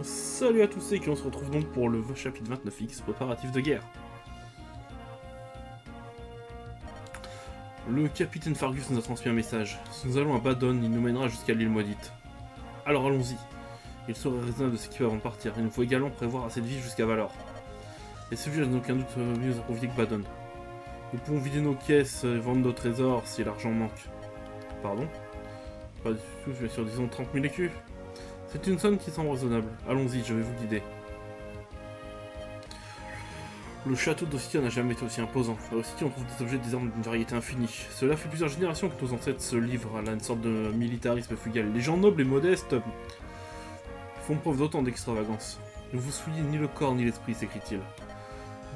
Salut à tous et qui on se retrouve donc pour le chapitre 29X, préparatif de guerre. Le capitaine Fargus nous a transmis un message. Si nous allons à Badon, il nous mènera jusqu'à l'île maudite. Alors allons-y. Il serait raisonnable de s'équiper avant de partir. Il nous faut également prévoir assez de vie jusqu'à Valor. Et ce vieux n'a aucun doute mieux approvisionné que Badon. Nous pouvons vider nos caisses et vendre nos trésors si l'argent manque. Pardon? Pas du tout, je vais sur disons 30 000 écus. C'est une somme qui semble raisonnable. Allons-y, je vais vous guider. Le château d'Ostia n'a jamais été aussi imposant. À Ostia, on trouve des objets des armes d'une variété infinie. Cela fait plusieurs générations que nos ancêtres se livrent à une sorte de militarisme fugal. Les gens nobles et modestes font preuve d'autant d'extravagance. Ne vous souillez ni le corps ni l'esprit, s'écrie-t-il.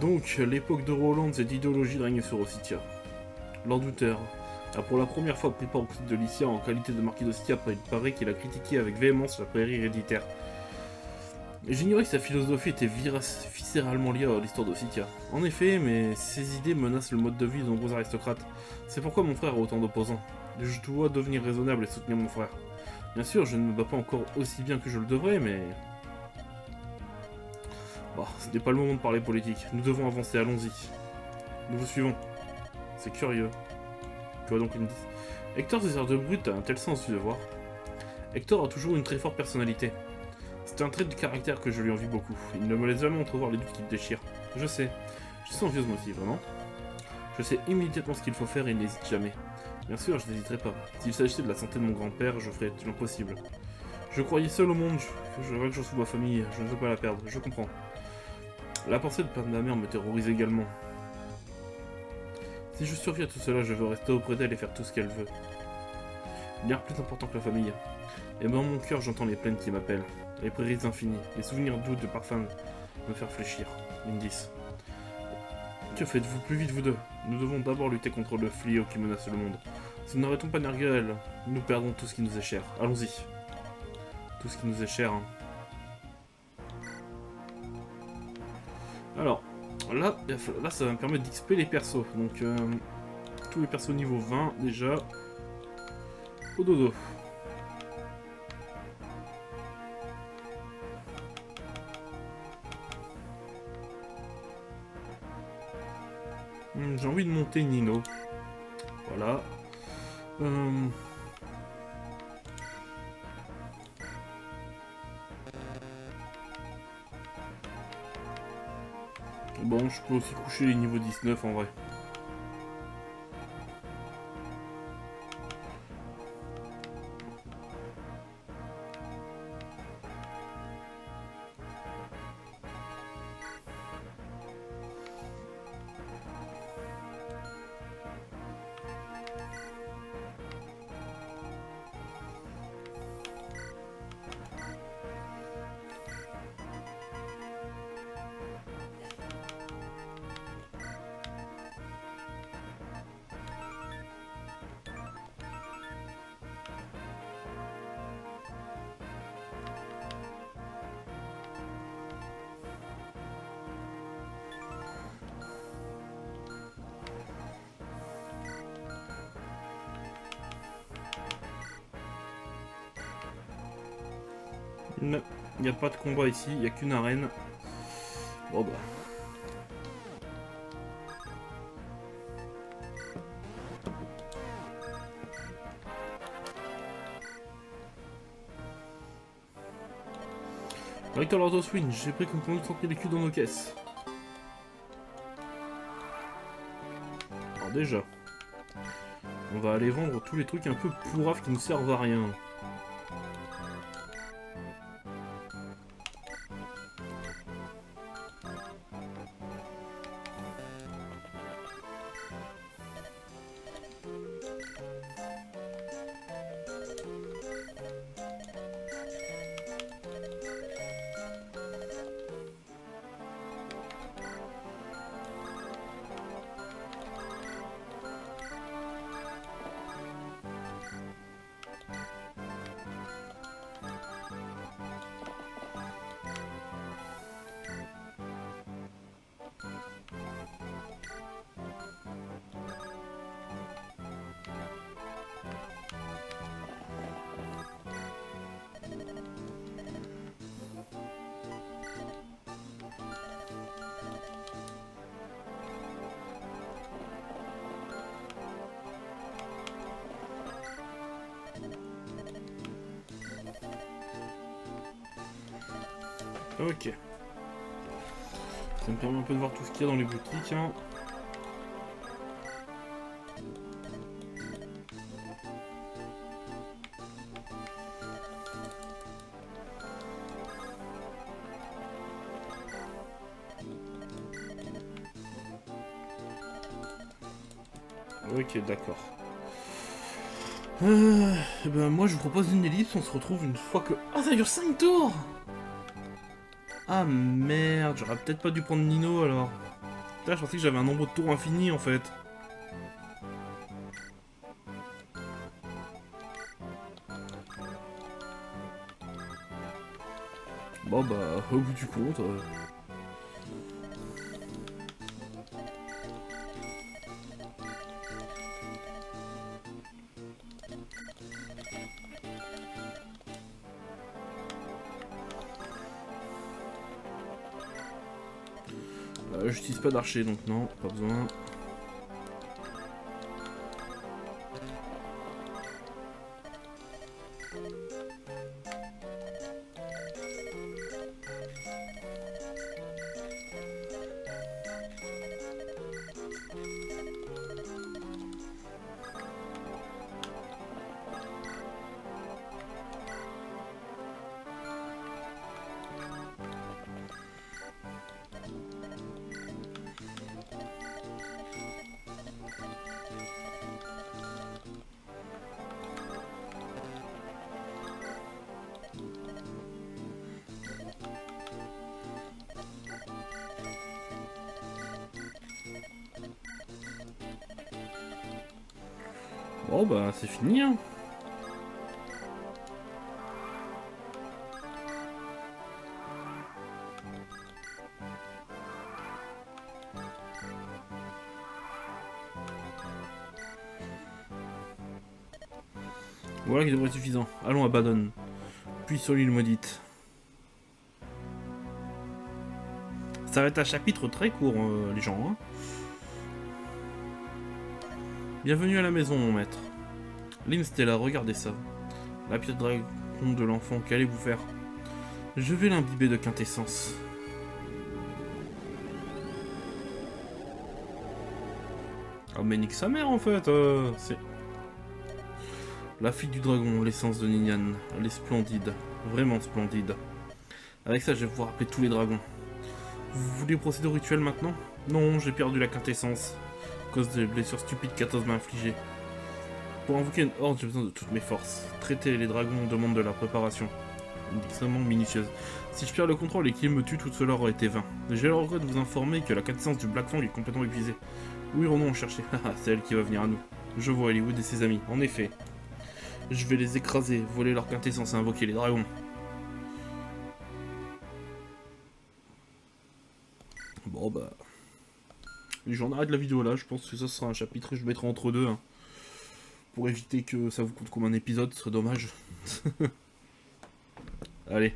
Donc, l'époque de Roland et d'idéologie règne sur Ostia. Lord Uther a pour la première fois pris part au code de Lycia en qualité de marquis d'Ostia, il paraît qu'il a critiqué avec véhémence la prairie héréditaire. J'ignorais que sa philosophie était viscéralement liée à l'histoire d'Ossia. En effet, mais ses idées menacent le mode de vie de nombreux aristocrates. C'est pourquoi mon frère a autant d'opposants. Je dois devenir raisonnable et soutenir mon frère. Bien sûr, je ne me bats pas encore aussi bien que je le devrais, mais... Bon, ce n'est pas le moment de parler politique. Nous devons avancer, allons-y. Nous vous suivons. C'est curieux. Tu vois donc une... Hector de Brut a un tel sens du devoir. Hector a toujours une très forte personnalité. C'est un trait de caractère que je lui envie beaucoup. Il ne me laisse jamais entrevoir les doutes qui me déchirent. Je sais. Je suis envieuse moi aussi, vraiment. Je sais immédiatement ce qu'il faut faire et il n'hésite jamais. Bien sûr, je n'hésiterai pas. S'il s'agissait de la santé de mon grand-père, je ferais l'impossible. Je croyais seul au monde, je règle sous ma famille, je ne veux pas la perdre, je comprends. La pensée de perdre ma mère me terrorise également. Si je survis à tout cela, je veux rester auprès d'elle et faire tout ce qu'elle veut. Il n'y a rien plus important que la famille. Et dans mon cœur, j'entends les plaines qui m'appellent. Les prairies infinies, les souvenirs doux de parfums me faire fléchir. Lindis. Que faites-vous plus vite, vous deux? Nous devons d'abord lutter contre le fléau qui menace le monde. Si nous n'arrêtons pas Nergal, nous perdons tout ce qui nous est cher. Allons-y. Tout ce qui nous est cher. Hein. Alors, là, ça va me permettre d'XP les persos. Donc, tous les persos niveau 20, déjà. Au dodo. J'ai envie de monter Nino. Voilà. Bon, je peux aussi coucher les niveaux 19 en vrai. Non, il n'y a pas de combat ici, il n'y a qu'une arène. Bon bah. Directeur Lord Oswin, j'ai pris comme commande 30 000 écus dans nos caisses. Alors déjà, on va aller vendre tous les trucs un peu pourraves qui ne servent à rien. Ok. Ça me permet un peu de voir tout ce qu'il y a dans les boutiques. Hein. Ok, d'accord. Ben moi je vous propose une ellipse, on se retrouve une fois que... Ah, ça dure 5 tours. Ah merde, j'aurais peut-être pas dû prendre Nino alors. Putain, je pensais que j'avais un nombre de tours infini en fait. Bon bah, au bout du compte... j'utilise pas d'archer donc non, pas besoin. Bon bah c'est fini hein. Voilà qui devrait être suffisant. Allons à Badon. Puis sur l'île maudite. Ça va être un chapitre très court, les gens. Hein. Bienvenue à la maison, mon maître. Limstella, regardez ça. La pièce de dragon de l'enfant, qu'allez-vous faire? Je vais l'imbiber de quintessence. Oh mais nique sa mère en fait, c'est... La fille du dragon, l'essence de Ninian. Elle est splendide, vraiment splendide. Avec ça, je vais pouvoir appeler tous les dragons. Vous voulez procéder au rituel maintenant? Non, j'ai perdu la quintessence. À cause des blessures stupides qu'Athos m'a infligées. Pour invoquer une horde, j'ai besoin de toutes mes forces. Traiter les dragons demande de la préparation. Extrêmement minutieuse. Si je perds le contrôle et qu'il me tue, tout cela aurait été vain. J'ai le regret de vous informer que la quintessence du Black Fang est complètement épuisée. Oui, Renaud, on cherchait. C'est elle qui va venir à nous. Je vois Hollywood et ses amis. En effet. Je vais les écraser, voler leur quintessence et invoquer les dragons. Bon bah... J'en arrête la vidéo là, je pense que ça sera un chapitre que je mettrai entre deux. Hein, pour éviter que ça vous compte comme un épisode, ce serait dommage. Allez.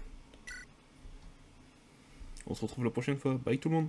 On se retrouve la prochaine fois. Bye tout le monde.